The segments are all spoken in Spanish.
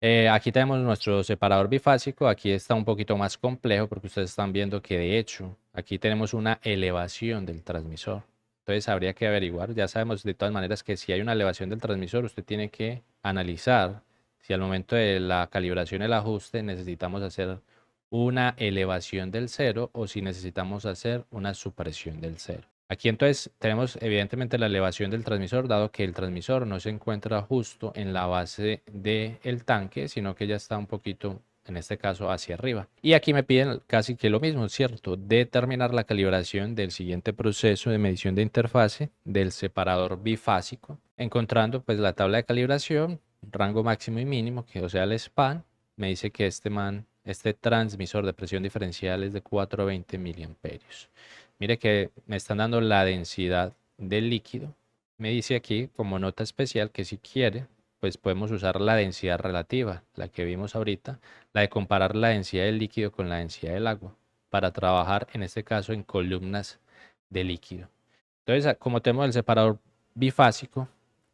Aquí tenemos nuestro separador bifásico. Aquí está un poquito más complejo porque ustedes están viendo que de hecho aquí tenemos una elevación del transmisor. Entonces habría que averiguar, ya sabemos de todas maneras que si hay una elevación del transmisor, usted tiene que analizar si al momento de la calibración y el ajuste necesitamos hacer una elevación del cero o si necesitamos hacer una supresión del cero. Aquí entonces tenemos evidentemente la elevación del transmisor, dado que el transmisor no se encuentra justo en la base del tanque, sino que ya está un poquito, en este caso, hacia arriba. Y aquí me piden casi que lo mismo, ¿cierto? Determinar la calibración del siguiente proceso de medición de interfase del separador bifásico, encontrando pues la tabla de calibración, rango máximo y mínimo, que o sea el span, me dice que este transmisor de presión diferencial es de 420 miliamperios. Mire que me están dando la densidad del líquido. Me dice aquí como nota especial que si quiere, pues podemos usar la densidad relativa, la que vimos ahorita, la de comparar la densidad del líquido con la densidad del agua, para trabajar en este caso en columnas de líquido. Entonces, como tenemos el separador bifásico,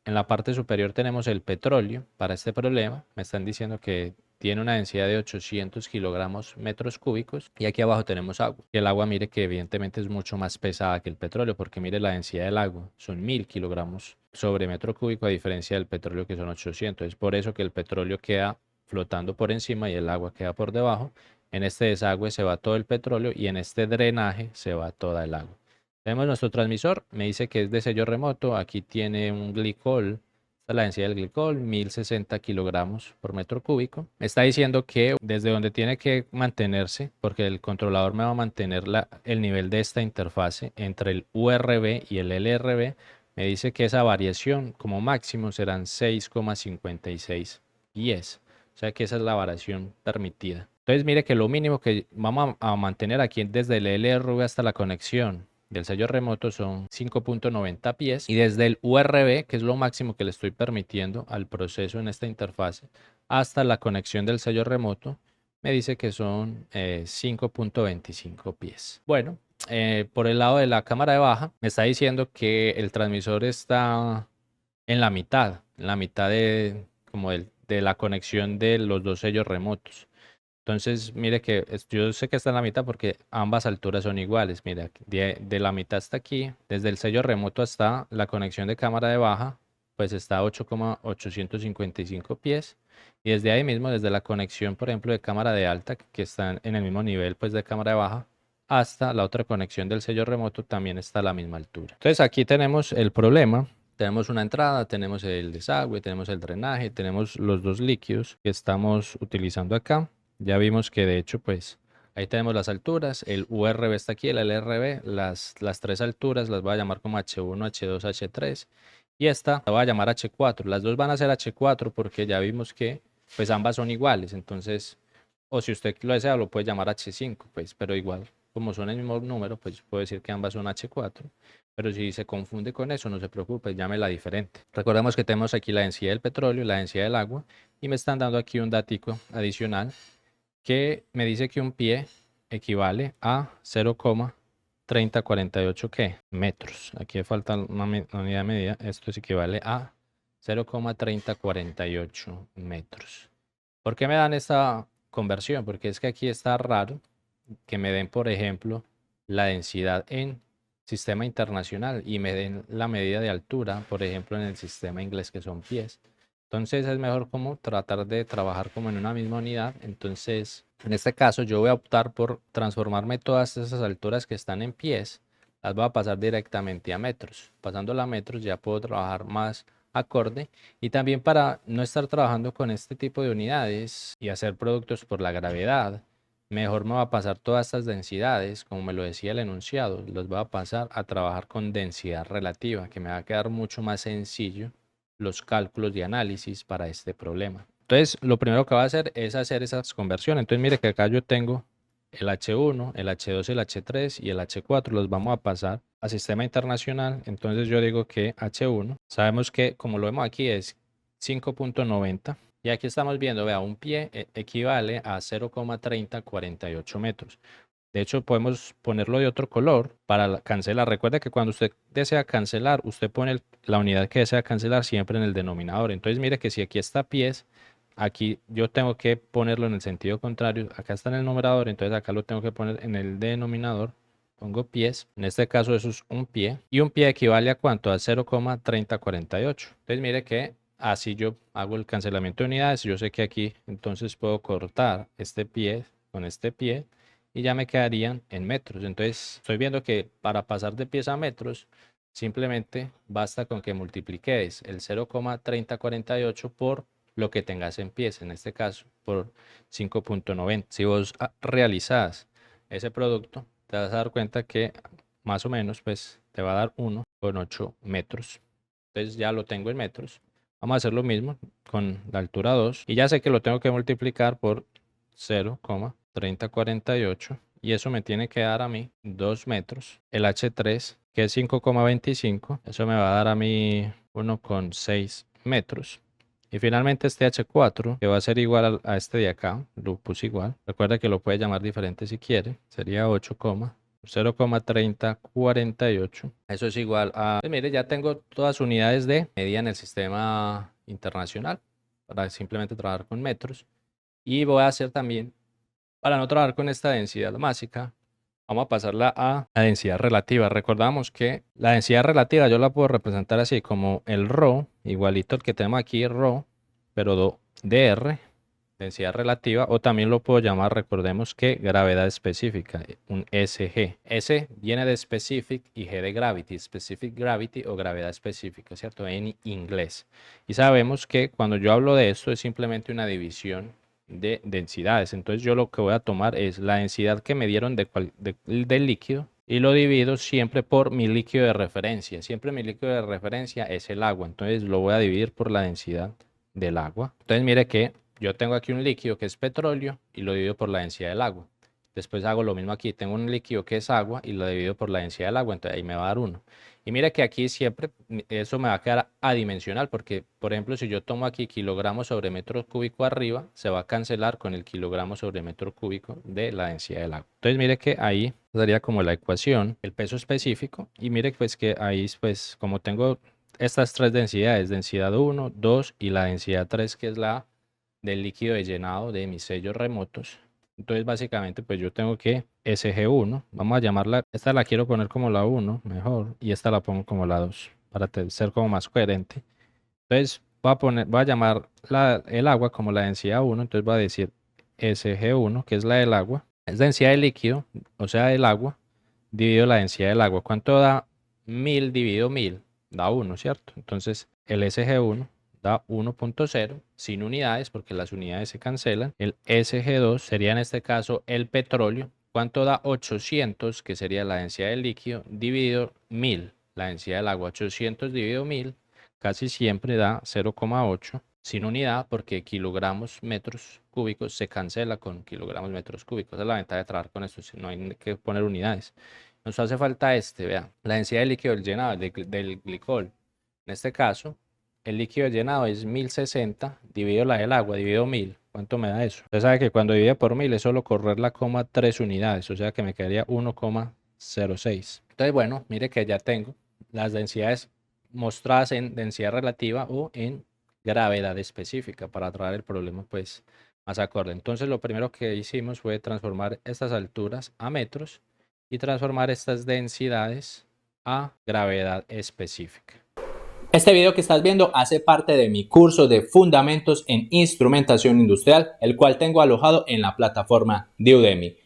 en la parte superior tenemos el petróleo. Para este problema me están diciendo que tiene una densidad de 800 kilogramos metros cúbicos y aquí abajo tenemos agua. Y el agua, mire que evidentemente es mucho más pesada que el petróleo porque mire la densidad del agua, son 1000 kilogramos sobre metro cúbico a diferencia del petróleo que son 800. Es por eso que el petróleo queda flotando por encima y el agua queda por debajo. En este desagüe se va todo el petróleo y en este drenaje se va toda el agua. Tenemos nuestro transmisor, me dice que es de sello remoto, aquí tiene un glicol, esta es la densidad del glicol, 1060 kilogramos por metro cúbico. Me está diciendo que desde donde tiene que mantenerse, porque el controlador me va a mantener el nivel de esta interfase entre el URB y el LRB, me dice que esa variación como máximo serán 6,56 pies, o sea que esa es la variación permitida. Entonces mire que lo mínimo que vamos a mantener aquí desde el LRB hasta la conexión del sello remoto son 5.90 pies y desde el URB, que es lo máximo que le estoy permitiendo al proceso en esta interfase, hasta la conexión del sello remoto, me dice que son 5.25 pies. Bueno, por el lado de la cámara de baja, me está diciendo que el transmisor está en la mitad como de la conexión de los dos sellos remotos. Entonces, mire que yo sé que está en la mitad porque ambas alturas son iguales. Mira, de la mitad hasta aquí, desde el sello remoto hasta la conexión de cámara de baja, pues está a 8,855 pies. Y desde ahí mismo, desde la conexión, por ejemplo, de cámara de alta, que están en el mismo nivel pues de cámara de baja, hasta la otra conexión del sello remoto también está a la misma altura. Entonces aquí tenemos el problema. Tenemos una entrada, tenemos el desagüe, tenemos el drenaje, tenemos los dos líquidos que estamos utilizando acá. Ya vimos que de hecho, pues ahí tenemos las alturas, el URB está aquí, el LRB, las tres alturas las voy a llamar como H1, H2, H3 y esta la voy a llamar H4. Las dos van a ser H4 porque ya vimos que pues ambas son iguales, entonces, o si usted lo desea lo puede llamar H5, pues, pero igual, como son el mismo número, pues puedo decir que ambas son H4. Pero si se confunde con eso, no se preocupe, llámela diferente. Recordemos que tenemos aquí la densidad del petróleo y la densidad del agua y me están dando aquí un datico adicional que me dice que un pie equivale a 0,3048 ¿qué? Metros. Aquí falta una unidad de medida. Esto es equivale a 0,3048 metros. ¿Por qué me dan esta conversión? Porque es que aquí está raro que me den, por ejemplo, la densidad en sistema internacional y me den la medida de altura, por ejemplo, en el sistema inglés que son pies. Entonces es mejor como tratar de trabajar como en una misma unidad. Entonces, en este caso yo voy a optar por transformarme todas esas alturas que están en pies, las voy a pasar directamente a metros. Pasándola a metros ya puedo trabajar más acorde y también para no estar trabajando con este tipo de unidades y hacer productos por la gravedad, mejor me va a pasar todas estas densidades, como me lo decía el enunciado, los voy a pasar a trabajar con densidad relativa, que me va a quedar mucho más sencillo los cálculos de análisis para este problema. Entonces, lo primero que voy a hacer es hacer esas conversiones. Entonces, mire que acá yo tengo el H1, el H2, el H3 y el H4. Los vamos a pasar a sistema internacional. Entonces, yo digo que H1, sabemos que como lo vemos aquí es 5.90. Y aquí estamos viendo, vea, un pie equivale a 0,3048 metros. De hecho, podemos ponerlo de otro color para cancelar. Recuerda que cuando usted desea cancelar, usted pone la unidad que desea cancelar siempre en el denominador. Entonces, mire que si aquí está pies, aquí yo tengo que ponerlo en el sentido contrario. Acá está en el numerador, entonces acá lo tengo que poner en el denominador. Pongo pies, en este caso eso es un pie, y un pie equivale a ¿cuánto? A 0,3048. Entonces mire que así yo hago el cancelamiento de unidades. Yo sé que aquí entonces puedo cortar este pie con este pie y ya me quedarían en metros. Entonces estoy viendo que para pasar de pies a metros simplemente basta con que multipliques el 0,3048 por lo que tengas en pies, en este caso por 5,90. Si vos realizás ese producto, te vas a dar cuenta que más o menos pues te va a dar 1,8 metros. Entonces ya lo tengo en metros. Vamos a hacer lo mismo con la altura 2 y ya sé que lo tengo que multiplicar por 0,3048 y eso me tiene que dar a mí 2 metros. El H3 que es 5,25, eso me va a dar a mí 1,6 metros. Y finalmente este H4, que va a ser igual a este de acá, lo puse igual. Recuerda que lo puede llamar diferente si quiere. Sería 0,3048. Eso es igual a... Pues mire, ya tengo todas unidades de medida en el sistema internacional para simplemente trabajar con metros. Y voy a hacer también, para no trabajar con esta densidad másica, vamos a pasarla a la densidad relativa. Recordamos que la densidad relativa yo la puedo representar así como el ρ, igualito al que tenemos aquí, ρ, pero dr, densidad relativa, o también lo puedo llamar, recordemos que gravedad específica, un SG. S viene de specific y G de gravity, specific gravity o gravedad específica, ¿cierto? En inglés. Y sabemos que cuando yo hablo de esto es simplemente una división de densidades. Entonces yo lo que voy a tomar es la densidad que me dieron del líquido y lo divido siempre por mi líquido de referencia. Siempre mi líquido de referencia es el agua. Entonces lo voy a dividir por la densidad del agua. Entonces mire que yo tengo aquí un líquido que es petróleo y lo divido por la densidad del agua. Después hago lo mismo aquí. Tengo un líquido que es agua y lo divido por la densidad del agua. Entonces ahí me va a dar 1. Y mira que aquí siempre eso me va a quedar adimensional porque, por ejemplo, si yo tomo aquí kilogramos sobre metro cúbico arriba, se va a cancelar con el kilogramo sobre metro cúbico de la densidad del agua. Entonces mire que ahí sería como la ecuación, el peso específico. Y mire pues que ahí pues como tengo estas tres densidades, densidad 1, 2 y la densidad 3 que es la del líquido de llenado de mis sellos remotos. Entonces básicamente pues yo tengo que SG1, vamos a llamarla, esta la quiero poner como la 1 mejor y esta la pongo como la 2 para ser como más coherente. Entonces voy a llamar el agua como la densidad 1, entonces voy a decir SG1 que es la del agua, es densidad de líquido, o sea del agua, dividido la densidad del agua. ¿Cuánto da 1000 dividido 1000? Da 1, ¿cierto? Entonces el SG1 da 1,0 sin unidades porque las unidades se cancelan. El SG2 sería en este caso el petróleo. ¿Cuánto da 800? Que sería la densidad del líquido dividido 1000, la densidad del agua. 800 dividido 1000 casi siempre da 0,8 sin unidad porque kilogramos metros cúbicos se cancela con kilogramos metros cúbicos. Esa es la ventaja de trabajar con esto, no hay que poner unidades. Nos hace falta vea, la densidad del líquido del llenado del glicol. En este caso, el líquido llenado es 1060 dividido la del agua, dividido 1000. ¿Cuánto me da eso? Usted sabe que cuando divide por 1000 es solo correr la coma 3 unidades, o sea que me quedaría 1,06. Entonces, bueno, mire que ya tengo las densidades mostradas en densidad relativa o en gravedad específica para traer el problema pues más acorde. Entonces, lo primero que hicimos fue transformar estas alturas a metros y transformar estas densidades a gravedad específica. Este video que estás viendo hace parte de mi curso de Fundamentos en Instrumentación Industrial, el cual tengo alojado en la plataforma de Udemy.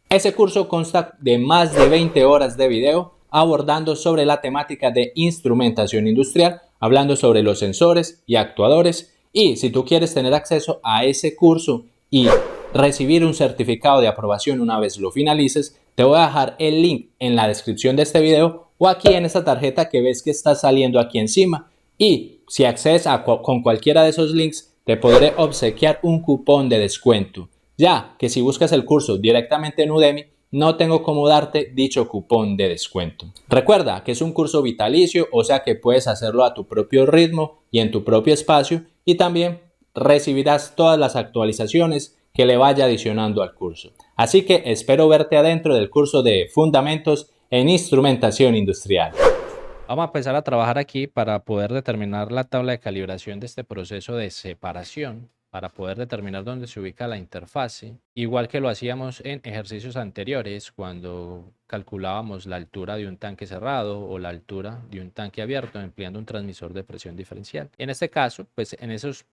Ese curso consta de más de 20 horas de video abordando sobre la temática de instrumentación industrial, hablando sobre los sensores y actuadores. Y si tú quieres tener acceso a ese curso y recibir un certificado de aprobación una vez lo finalices, te voy a dejar el link en la descripción de este video o aquí en esta tarjeta que ves que está saliendo aquí encima. Y si accedes con cualquiera de esos links, te podré obsequiar un cupón de descuento, ya que si buscas el curso directamente en Udemy, no tengo cómo darte dicho cupón de descuento. Recuerda que es un curso vitalicio, o sea que puedes hacerlo a tu propio ritmo y en tu propio espacio, y también recibirás todas las actualizaciones que le vaya adicionando al curso. Así que espero verte adentro del curso de Fundamentos en Instrumentación Industrial. Vamos a empezar a trabajar aquí para poder determinar la tabla de calibración de este proceso de separación para poder determinar dónde se ubica la interfase, igual que lo hacíamos en ejercicios anteriores cuando calculábamos la altura de un tanque cerrado o la altura de un tanque abierto empleando un transmisor de presión diferencial. En este caso, pues en esos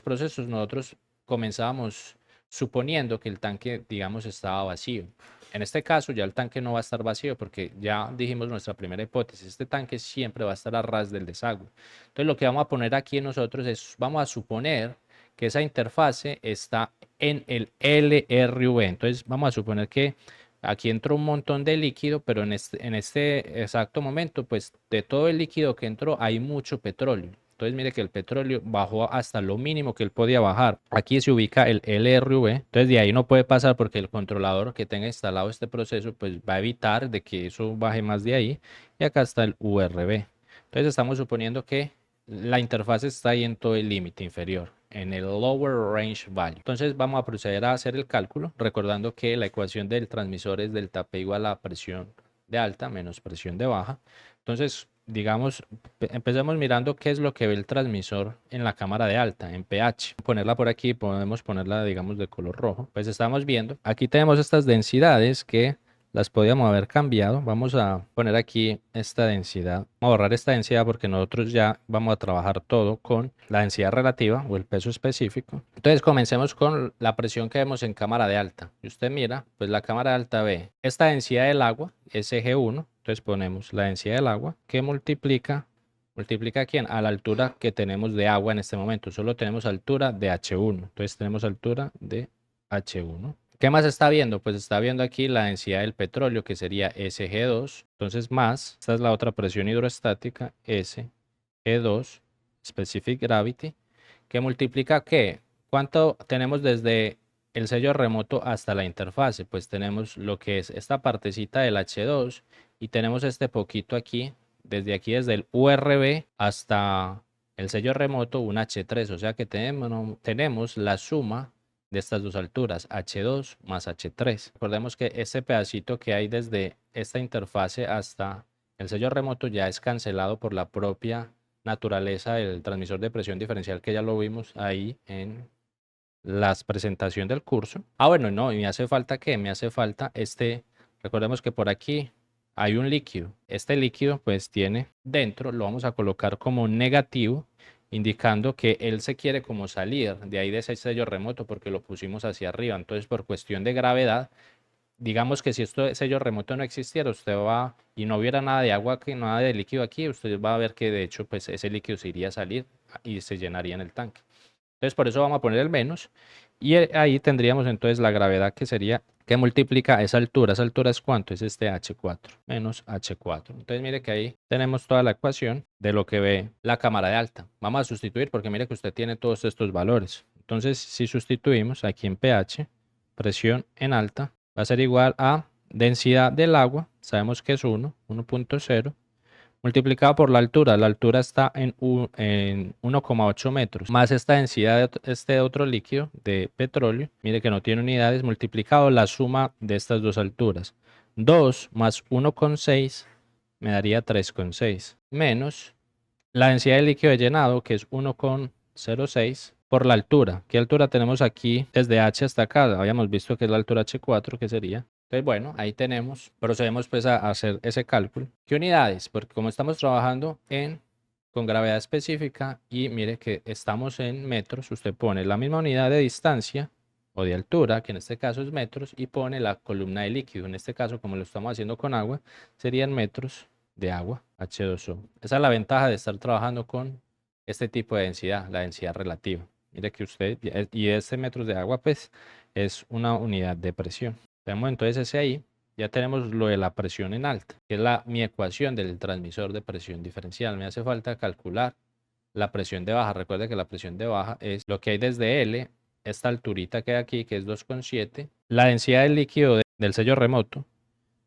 procesos nosotros comenzábamos suponiendo que el tanque, digamos, estaba vacío. En este caso ya el tanque no va a estar vacío porque ya dijimos nuestra primera hipótesis, este tanque siempre va a estar a ras del desagüe. Entonces lo que vamos a poner aquí nosotros es, vamos a suponer que esa interfase está en el LRV. Entonces vamos a suponer que aquí entró un montón de líquido, pero en este exacto momento, pues de todo el líquido que entró hay mucho petróleo. Entonces mire que el petróleo bajó hasta lo mínimo que él podía bajar. Aquí se ubica el LRV, entonces de ahí no puede pasar porque el controlador que tenga instalado este proceso pues va a evitar de que eso baje más de ahí. Y acá está el URV. Entonces estamos suponiendo que la interfaz está ahí en todo el límite inferior, en el lower range value. Entonces vamos a proceder a hacer el cálculo, recordando que la ecuación del transmisor es delta P igual a presión de alta menos presión de baja. Entonces, digamos, empecemos mirando qué es lo que ve el transmisor en la cámara de alta, en pH. Ponerla por aquí, podemos ponerla, digamos, de color rojo. Pues estamos viendo, aquí tenemos estas densidades que las podíamos haber cambiado. Vamos a poner aquí esta densidad. Vamos a borrar esta densidad porque nosotros ya vamos a trabajar todo con la densidad relativa o el peso específico. Entonces comencemos con la presión que vemos en cámara de alta. Y usted mira, pues la cámara de alta ve esta densidad del agua, SG1. Entonces ponemos la densidad del agua que multiplica ¿a quién? A la altura que tenemos de agua en este momento. Solo tenemos altura de H1. Entonces tenemos altura de H1. ¿Qué más está viendo? Pues está viendo aquí la densidad del petróleo, que sería SG2. Entonces más, esta es la otra presión hidrostática, SG2, Specific Gravity, que multiplica ¿qué? ¿Cuánto tenemos desde el sello remoto hasta la interfase? Pues tenemos lo que es esta partecita del H2 y tenemos este poquito aquí, desde el URB hasta el sello remoto, un H3. O sea que tenemos la suma de estas dos alturas, H2 más H3. Recordemos que este pedacito que hay desde esta interfase hasta el sello remoto ya es cancelado por la propia naturaleza del transmisor de presión diferencial, que ya lo vimos ahí en la presentación del curso. Bueno, no, y me hace falta ¿qué? Me hace falta recordemos que por aquí hay un líquido. Este líquido pues tiene dentro, lo vamos a colocar como negativo, indicando que él se quiere como salir de ahí de ese sello remoto porque lo pusimos hacia arriba. Entonces, por cuestión de gravedad, digamos que si este sello remoto no existiera, usted va y no hubiera nada de agua, nada de líquido aquí, usted va a ver que de hecho pues ese líquido se iría a salir y se llenaría en el tanque. Entonces por eso vamos a poner el menos y ahí tendríamos entonces la gravedad que sería que multiplica esa altura. ¿Esa altura es cuánto? Es este H4 menos H4. Entonces mire que ahí tenemos toda la ecuación de lo que ve la cámara de alta. Vamos a sustituir porque mire que usted tiene todos estos valores. Entonces si sustituimos aquí en pH, presión en alta, va a ser igual a densidad del agua, sabemos que es 1.0, multiplicado por la altura. La altura está en 1,8 metros, más esta densidad de este otro líquido de petróleo, mire que no tiene unidades, multiplicado la suma de estas dos alturas. 2 más 1,6 me daría 3,6, menos la densidad del líquido de llenado, que es 1,06, por la altura. ¿Qué altura tenemos aquí desde H hasta acá? Habíamos visto que es la altura H4, que sería. Entonces, bueno, ahí tenemos. Procedemos pues a hacer ese cálculo. ¿Qué unidades? Porque como estamos trabajando con gravedad específica y mire que estamos en metros, usted pone la misma unidad de distancia o de altura, que en este caso es metros, y pone la columna de líquido. En este caso, como lo estamos haciendo con agua, serían metros de agua, H2O. Esa es la ventaja de estar trabajando con este tipo de densidad, la densidad relativa. Mire que usted, y este metros de agua, pues, es una unidad de presión. Tenemos entonces ese ahí. Ya tenemos lo de la presión en alta, que es mi ecuación del transmisor de presión diferencial. Me hace falta calcular la presión de baja. Recuerde que la presión de baja es lo que hay desde L, esta alturita que hay aquí, que es 2,7. La densidad del líquido del sello remoto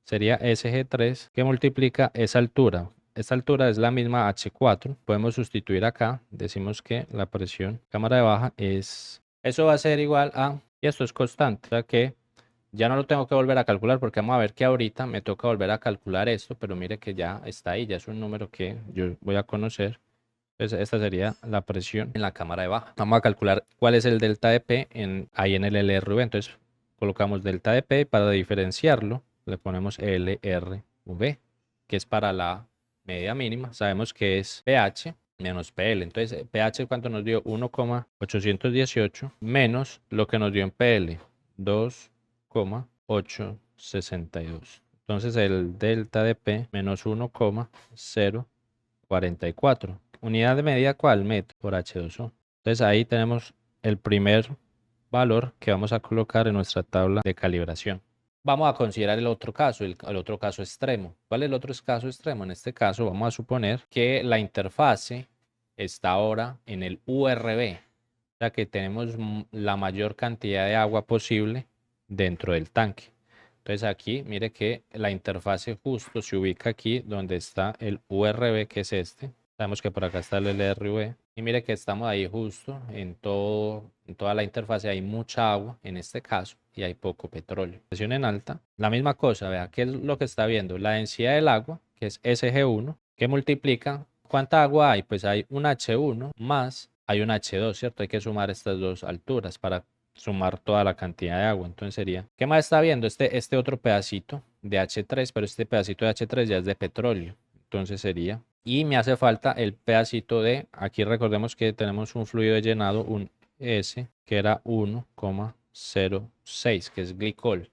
sería SG3, que multiplica esa altura. Esta altura es la misma H4. Podemos sustituir acá. Decimos que la presión cámara de baja es... Eso va a ser igual a... Y esto es constante. O sea que ya no lo tengo que volver a calcular porque vamos a ver que ahorita me toca volver a calcular esto. Pero mire que ya está ahí. Ya es un número que yo voy a conocer. Entonces esta sería la presión en la cámara de baja. Vamos a calcular cuál es el delta de P ahí en el LRV. Entonces colocamos delta de P, para diferenciarlo le ponemos LRV, que es para la medida mínima. Sabemos que es pH menos PL. Entonces pH, ¿cuánto nos dio? 1,818 menos lo que nos dio en PL, 2,862. Entonces el delta de P menos 1,044. Unidad de medida, ¿cuál? Metro por H2O. Entonces ahí tenemos el primer valor que vamos a colocar en nuestra tabla de calibración. Vamos a considerar el otro caso, el otro caso extremo. ¿Cuál es el otro caso extremo? En este caso vamos a suponer que la interfase está ahora en el URB, o sea que tenemos la mayor cantidad de agua posible dentro del tanque. Entonces aquí, mire que la interfase justo se ubica aquí donde está el URB, que es este. Sabemos que por acá está el LRV. Y mire que estamos ahí justo en toda la interfase. Hay mucha agua en este caso y hay poco petróleo. Presión en alta. La misma cosa, vea, ¿qué es lo que está viendo? La densidad del agua, que es SG1, que multiplica. ¿Cuánta agua hay? Pues hay un H1 más hay un H2, ¿cierto? Hay que sumar estas dos alturas para sumar toda la cantidad de agua. Entonces sería, ¿qué más está viendo? Este otro pedacito de H3, pero este pedacito de H3 ya es de petróleo. Entonces sería, y me hace falta el pedacito de, aquí recordemos que tenemos un fluido de llenado, un S, que era 1,06, que es glicol.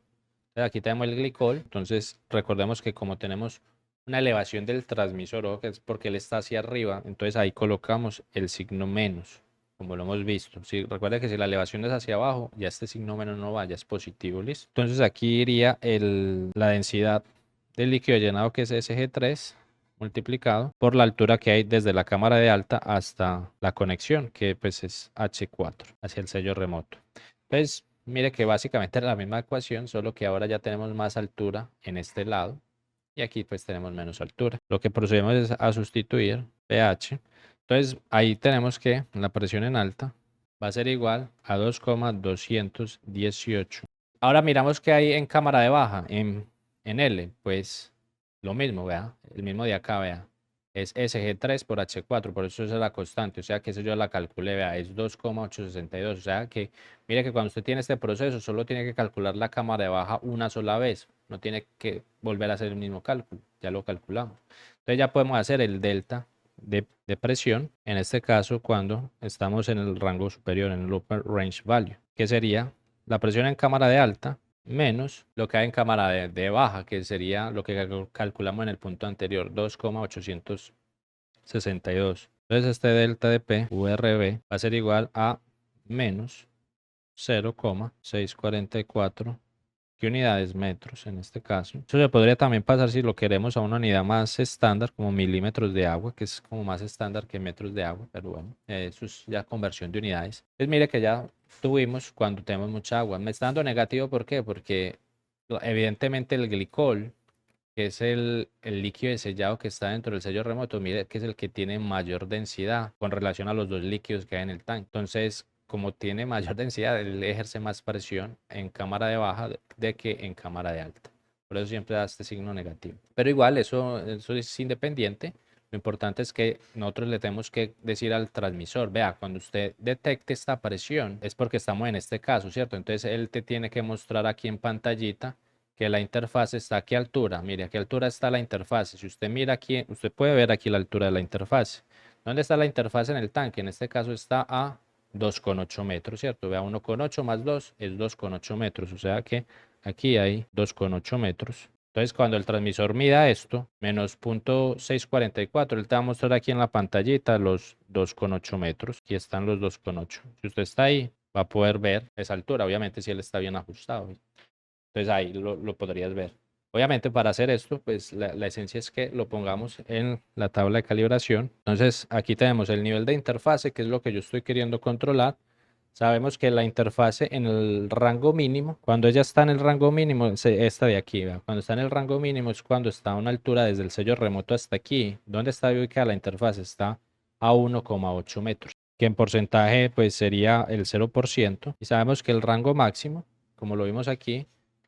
Entonces aquí tenemos el glicol, entonces recordemos que como tenemos una elevación del transmisor, ojo, que es porque él está hacia arriba, entonces ahí colocamos el signo menos, como lo hemos visto. Si, recuerda que si la elevación es hacia abajo, ya este signo menos no va, ya es positivo, ¿listo? Entonces aquí iría la densidad del líquido llenado, que es SG3, multiplicado por la altura que hay desde la cámara de alta hasta la conexión, que pues es H4, hacia el sello remoto. Entonces, mire que básicamente es la misma ecuación, solo que ahora ya tenemos más altura en este lado y aquí pues tenemos menos altura. Lo que procedemos es a sustituir pH. Entonces ahí tenemos que la presión en alta va a ser igual a 2,218. Ahora miramos que hay en cámara de baja, en L, pues lo mismo, vea, el mismo de acá, vea. Es SG3 por H4, por eso es la constante, o sea que eso yo la calculé, vea, es 2,862, o sea que mire que cuando usted tiene este proceso solo tiene que calcular la cámara de baja una sola vez, no tiene que volver a hacer el mismo cálculo, ya lo calculamos. Entonces ya podemos hacer el delta de presión, en este caso cuando estamos en el rango superior, en el upper range value, que sería la presión en cámara de alta menos lo que hay en cámara de baja, que sería lo que calculamos en el punto anterior, 2,862. Entonces este delta de P, URB, va a ser igual a menos 0,644 unidades metros en este caso. Eso se podría también pasar si lo queremos a una unidad más estándar, como milímetros de agua, que es como más estándar que metros de agua, pero bueno, eso es ya conversión de unidades. Entonces mire que ya tuvimos cuando tenemos mucha agua. Me está dando negativo, ¿por qué? Porque evidentemente el glicol, que es el líquido de sellado que está dentro del sello remoto, mire que es el que tiene mayor densidad con relación a los dos líquidos que hay en el tanque. Entonces, como tiene mayor densidad, él ejerce más presión en cámara de baja de que en cámara de alta. Por eso siempre da este signo negativo. Pero igual, eso es independiente. Lo importante es que nosotros le tenemos que decir al transmisor, vea, cuando usted detecte esta presión, es porque estamos en este caso, ¿cierto? Entonces él te tiene que mostrar aquí en pantallita que la interfaz está a qué altura. Mire, a qué altura está la interfaz. Si usted mira aquí, usted puede ver aquí la altura de la interfaz. ¿Dónde está la interfaz en el tanque? En este caso está a 2,8 metros, ¿cierto? Vea, 1,8 más 2 es 2,8 metros. O sea que aquí hay 2,8 metros. Entonces, cuando el transmisor mida esto, menos 0,644, él te va a mostrar aquí en la pantallita los 2,8 metros. Aquí están los 2,8. Si usted está ahí, va a poder ver esa altura, obviamente si él está bien ajustado. Entonces ahí lo podrías ver. Obviamente para hacer esto, pues la esencia es que lo pongamos en la tabla de calibración. Entonces aquí tenemos el nivel de interfase, que es lo que yo estoy queriendo controlar. Sabemos que la interfase en el rango mínimo, cuando ella está en el rango mínimo, esta de aquí, ¿verdad? Cuando está en el rango mínimo es cuando está a una altura desde el sello remoto hasta aquí. ¿Dónde está ubicada la interfase? Está a 1,8 metros, que en porcentaje pues sería el 0%. Y sabemos que el rango máximo, como lo vimos aquí,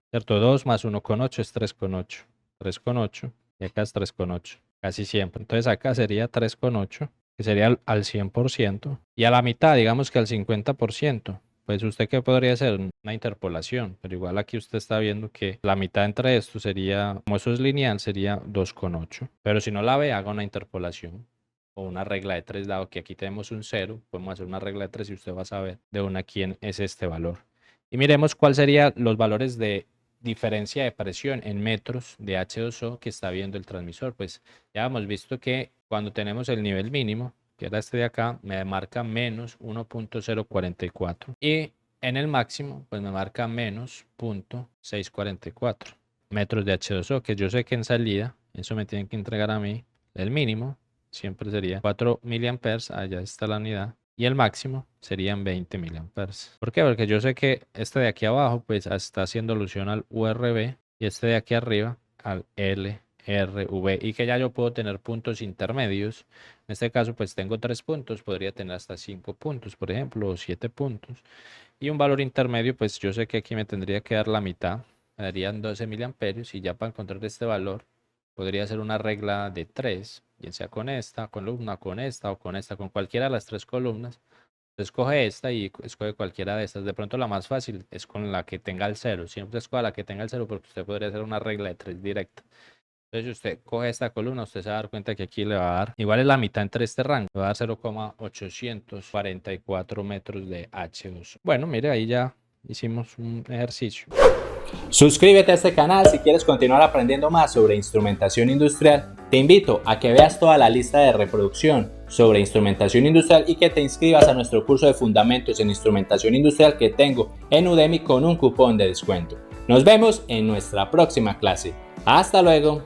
¿cierto? 2 más 1,8 es 3,8. 3,8 y acá es 3,8. Casi siempre. Entonces acá sería 3,8 que sería al 100%, y a la mitad, digamos que al 50%. Pues usted qué podría hacer una interpolación, pero igual aquí usted está viendo que la mitad entre esto sería, como eso es lineal, sería 2,8. Pero si no la ve, haga una interpolación o una regla de 3, dado que aquí tenemos un 0, podemos hacer una regla de 3 y usted va a saber de una quién es este valor. Y miremos cuál serían los valores de diferencia de presión en metros de H2O que está viendo el transmisor. Pues ya hemos visto que cuando tenemos el nivel mínimo, que era este de acá, me marca menos 1.044 y en el máximo pues me marca menos 0.644 metros de H2O, que yo sé que en salida eso me tienen que entregar a mí el mínimo, siempre sería 4 miliamperes, allá está la unidad, y el máximo serían 20 miliamperes. ¿Por qué? Porque yo sé que este de aquí abajo pues está haciendo alusión al URV y este de aquí arriba al LRV, y que ya yo puedo tener puntos intermedios. En este caso pues tengo 3 puntos, podría tener hasta 5 puntos, por ejemplo, o 7 puntos. Y un valor intermedio, pues yo sé que aquí me tendría que dar la mitad, me darían 12 miliamperios, y ya para encontrar este valor podría hacer una regla de 3, bien sea con esta columna, con esta o con esta, con cualquiera de las 3 columnas. Escoge esta y escoge cualquiera de estas. De pronto la más fácil es con la que tenga el 0. Siempre escoja la que tenga el 0 porque usted podría hacer una regla de 3 directa. Entonces, si usted coge esta columna, usted se va a dar cuenta que aquí le va a dar, igual es la mitad entre este rango, le va a dar 0,844 metros de H2. Bueno, mire, ahí ya hicimos un ejercicio. Suscríbete a este canal si quieres continuar aprendiendo más sobre instrumentación industrial. Te invito a que veas toda la lista de reproducción sobre instrumentación industrial y que te inscribas a nuestro curso de fundamentos en instrumentación industrial que tengo en Udemy con un cupón de descuento. Nos vemos en nuestra próxima clase. ¡Hasta luego!